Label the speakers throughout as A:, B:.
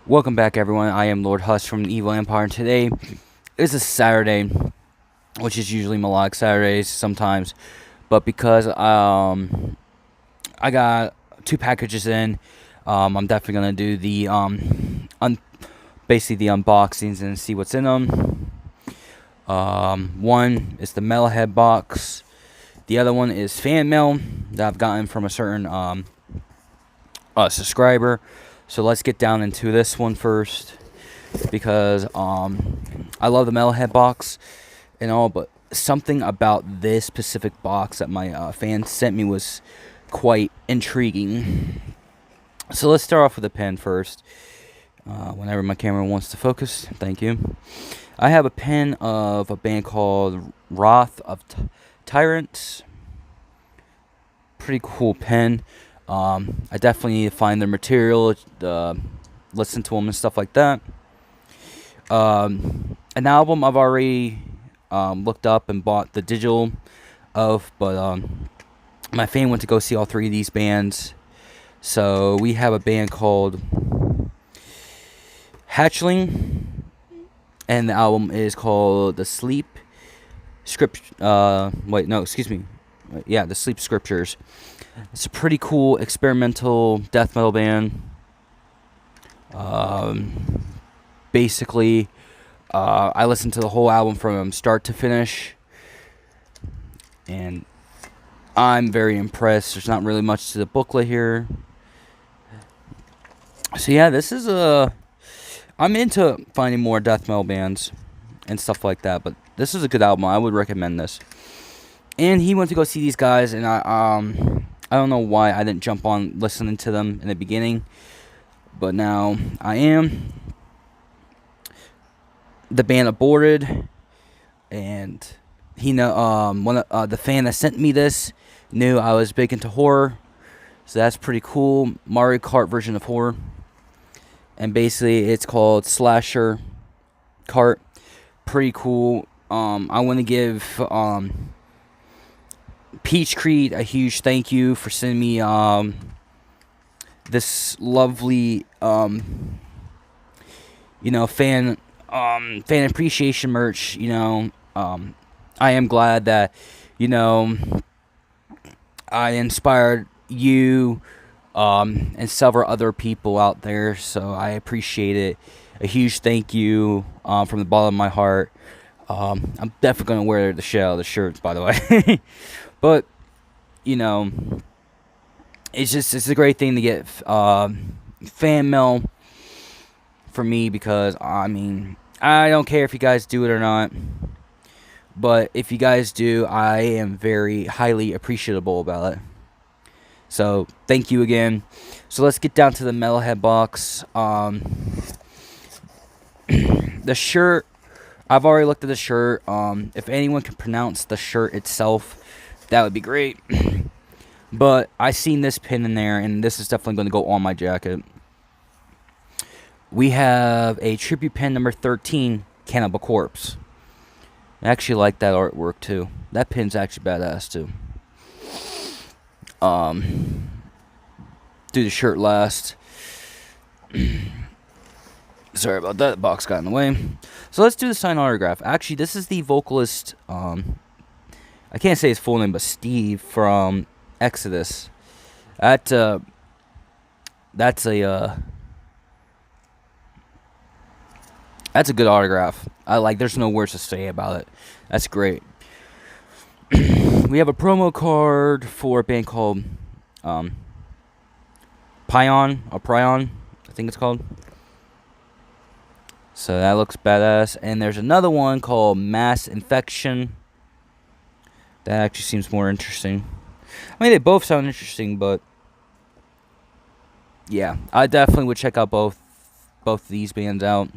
A: Welcome back, everyone. I am Lord Husk from the Evil Empire, and today is a Saturday, which is usually melodic Saturdays sometimes, but because I got two packages in, I'm definitely gonna do the basically the unboxings and see what's in them. One is the Metalhead box. The other one is fan mail that I've gotten from a certain subscriber. So let's get down into this one first, because I love the Metalhead box and all, but something about this specific box that my fan sent me was quite intriguing. So let's start off with the pen first. Whenever my camera wants to focus, thank you. I have a pen of a band called Wrath of Tyrants. Pretty cool pen. I definitely need to find their material, listen to them and stuff like that. An album I've already looked up and bought the digital of, but my fan went to go see all three of these bands. So we have a band called Hatchling, and the album is called The Sleep Script. The Sleep Scriptures. It's a pretty cool experimental death metal band. Basically, I listened to the whole album from start to finish, and I'm very impressed. There's not really much to the booklet here. So yeah, this is I'm into finding more death metal bands and stuff like that, but this is a good album. I would recommend this. And he went to go see these guys, and I don't know why I didn't jump on listening to them in the beginning, but now I am. The band aborted, and the fan that sent me this knew I was big into horror, so that's pretty cool. Mario Kart version of horror, and basically it's called Slasher Kart. Pretty cool. I want to give Peach Creed a huge thank you for sending me this lovely fan appreciation merch. I am glad that I inspired you and several other people out there, so I appreciate it. A huge thank you from the bottom of my heart. I'm definitely gonna wear the shirts, by the way. But it's a great thing to get fan mail for me, because I don't care if you guys do it or not, but if you guys do, I am very highly appreciable about it. So thank you again. So let's get down to the Metalhead box. The shirt, I've already looked at the shirt. If anyone can pronounce the shirt itself, that would be great. But I seen this pin in there, and this is definitely going to go on my jacket. We have a tribute pin number 13, Cannibal Corpse. I actually like that artwork too. That pin's actually badass too. Do the shirt last. Sorry about that. The box got in the way. So let's do the signed autograph. Actually, this is the vocalist. I can't say his full name, but Steve from Exodus. That's a good autograph. There's no words to say about it. That's great. We have a promo card for a band called Prion, I think it's called. So that looks badass. And there's another one called Mass Infection. That actually seems more interesting. I mean, they both sound interesting, but yeah, I definitely would check out both of these bands out.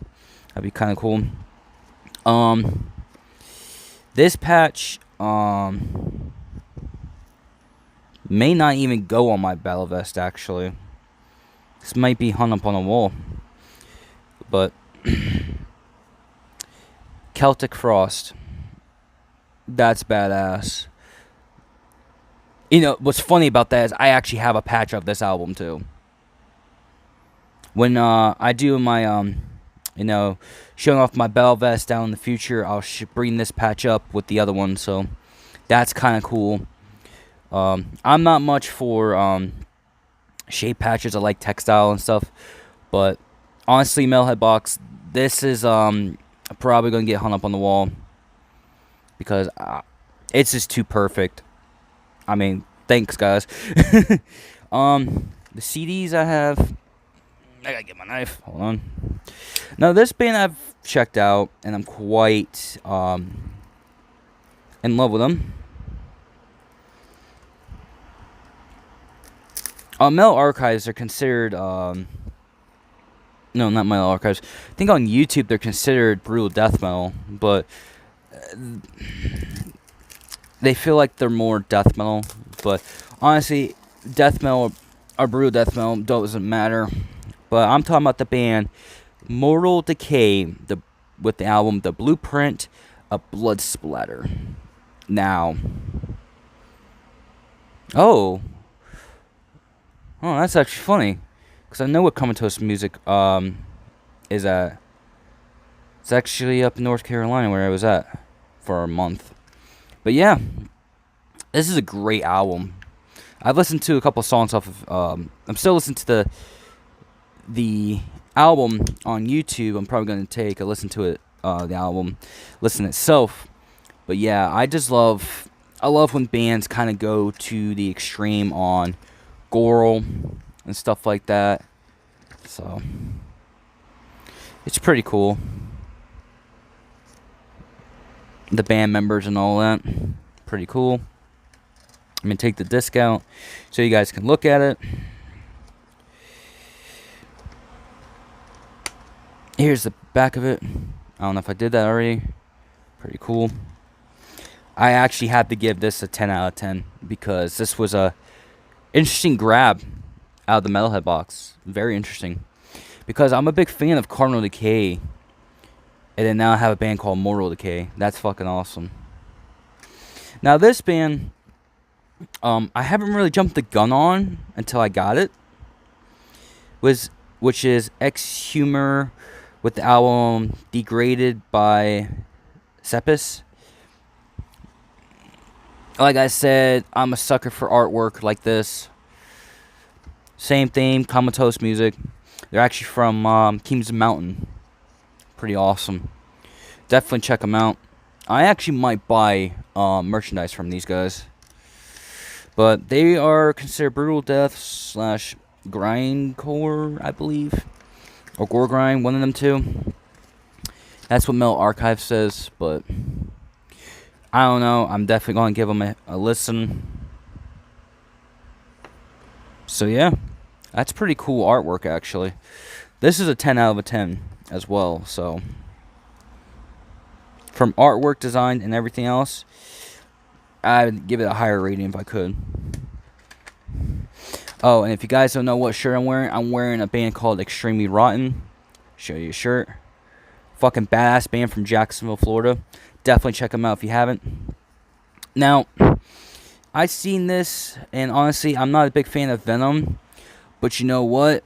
A: That'd be kind of cool. This patch may not even go on my battle vest, actually. This might be hung up on a wall. But Celtic Frost, that's badass. What's funny about that is I actually have a patch of this album too. When I do my you know, showing off my battle vest down in the future, I'll bring this patch up with the other one. So that's kind of cool. I'm not much for shape patches. I like textile and stuff, but honestly, Metalhead box, this is probably gonna get hung up on the wall because it's just too perfect. I mean, thanks guys. The CDs I have, I gotta get my knife. Hold on. Now this band I've checked out, and I'm quite in love with them. Metalarchives are considered no, not Metalarchives. I think on YouTube they're considered brutal death metal, but they feel like they're more death metal. But honestly, death metal or brutal death metal doesn't matter. But I'm talking about the band Mortal Decay, with the album The Blueprint of Blood Splatter. Now, oh, that's actually funny, because I know what Comatose Music is at. It's actually up in North Carolina where I was at for a month. But yeah, this is a great album. I've listened to a couple songs off of. I'm still listening to the album on YouTube. I'm probably gonna take a listen to it, the album, listen itself. But yeah, I love when bands kind of go to the extreme on gore and stuff like that. So it's pretty cool. The band members and all that, pretty cool. I'm gonna take the disc out so you guys can look at it. Here's the back of it. I don't know if I did that already. Pretty cool. I actually had to give this a 10 out of 10 because this was a interesting grab out of the Metalhead box. Very interesting. Because I'm a big fan of Carnal Decay. And then now I have a band called Mortal Decay. That's fucking awesome. Now this band, I haven't really jumped the gun on until I got it. Which is Exhumer with the album Degraded by Sepis. Like I said, I'm a sucker for artwork like this. Same theme, Comatose Music. They're actually from Kings of Mountain. Pretty awesome. Definitely check them out. I actually might buy merchandise from these guys. But they are considered brutal death / grindcore, I believe. Or gore grind, one of them two. That's what Metalarchives says, but I don't know. I'm definitely going to give them a listen. So yeah, that's pretty cool artwork actually. This is a 10 out of 10 as well, so from artwork, design, and everything else, I'd give it a higher rating if I could. Oh, and if you guys don't know what shirt I'm wearing a band called Extremely Rotten. Show you a shirt. Fucking badass band from Jacksonville, Florida. Definitely check them out if you haven't. Now, I've seen this, and honestly, I'm not a big fan of Venom, but you know what?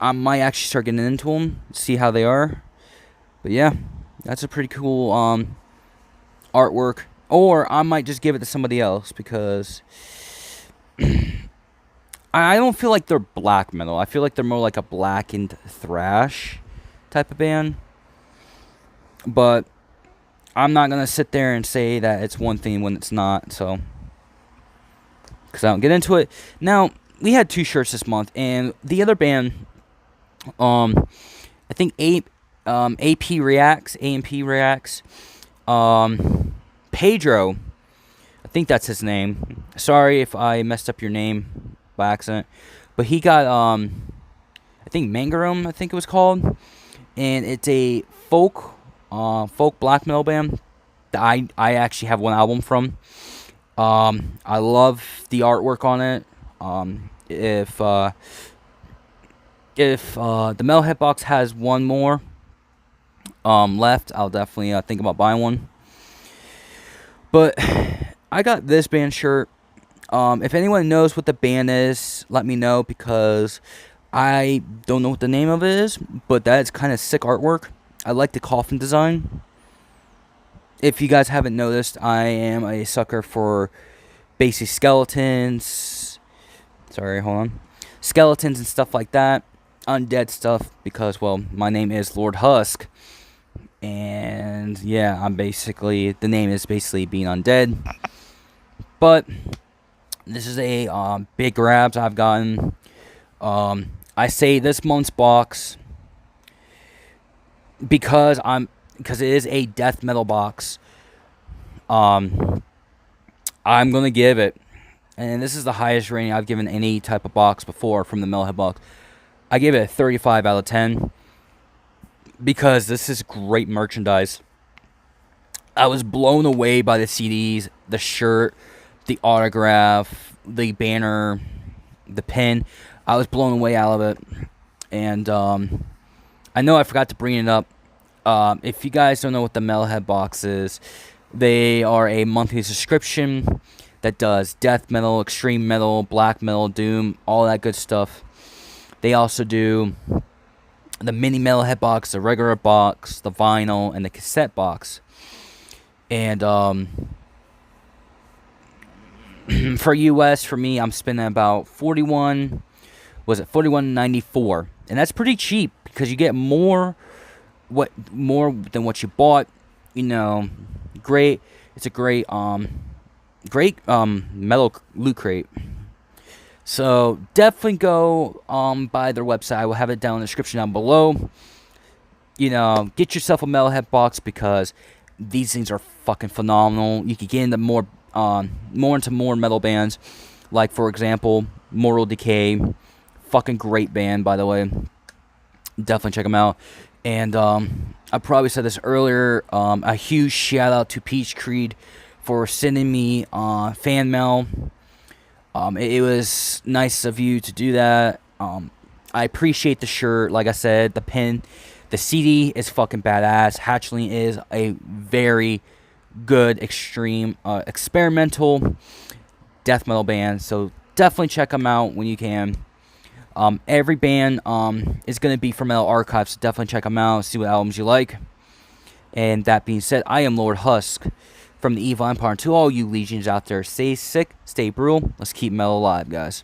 A: I might actually start getting into them, see how they are. But yeah, that's a pretty cool artwork. Or I might just give it to somebody else because I don't feel like they're black metal. I feel like they're more like a blackened thrash type of band. But I'm not going to sit there and say that it's one thing when it's not, so, because I don't get into it. Now, we had 2 shirts this month, and the other band, I think AMP Reacts, Pedro, I think that's his name. Sorry if I messed up your name by accident, but he got, I think Mangarum, I think it was called, and it's a folk black metal band that I actually have one album from. I love the artwork on it. If the Metalhead box has one more left, I'll definitely think about buying one. But I got this band shirt. If anyone knows what the band is, let me know, because I don't know what the name of it is, but that's kind of sick artwork. I like the coffin design. If you guys haven't noticed, I am a sucker for basic skeletons. Sorry, hold on. Skeletons and stuff like that. Undead stuff because, well, my name is Lord Husk. And yeah, I'm basically, the name is basically being undead. But this is a big grabs I've gotten. I say this month's box because it is a death metal box. I'm gonna give it, and this is the highest rating I've given any type of box before from the Metalhead box. I give it a 35 out of 10 because this is great merchandise. I was blown away by the CDs, the shirt, the autograph, the banner, the pin. I was blown away out of it. And I know I forgot to bring it up. If you guys don't know what the Metalhead box is, they are a monthly subscription that does death metal, extreme metal, black metal, doom, all that good stuff. They also do the mini Metalhead box, the regular box, the vinyl, and the cassette box. And for US, for me, I'm spending about $41.94, and that's pretty cheap because you get more than what you bought. You know, great. It's a great metal loot crate. So definitely go by their website. I will have it down in the description down below. You know, get yourself a Metalhead box because these things are fucking phenomenal. You can get into more metal bands, like for example, Moral Decay. Fucking great band, by the way. Definitely check them out. And I probably said this earlier. A huge shout out to Peach Creed for sending me fan mail. It was nice of you to do that. I appreciate the shirt. Like I said, the pin, the CD is fucking badass. Hatchling is a very good, extreme, experimental death metal band. So definitely check them out when you can. Every band is going to be from Metalarchives, so definitely check them out, see what albums you like. And that being said, I am Lord Husk from the Evil Empire. And to all you legions out there, stay sick, stay brutal. Let's keep metal alive, guys.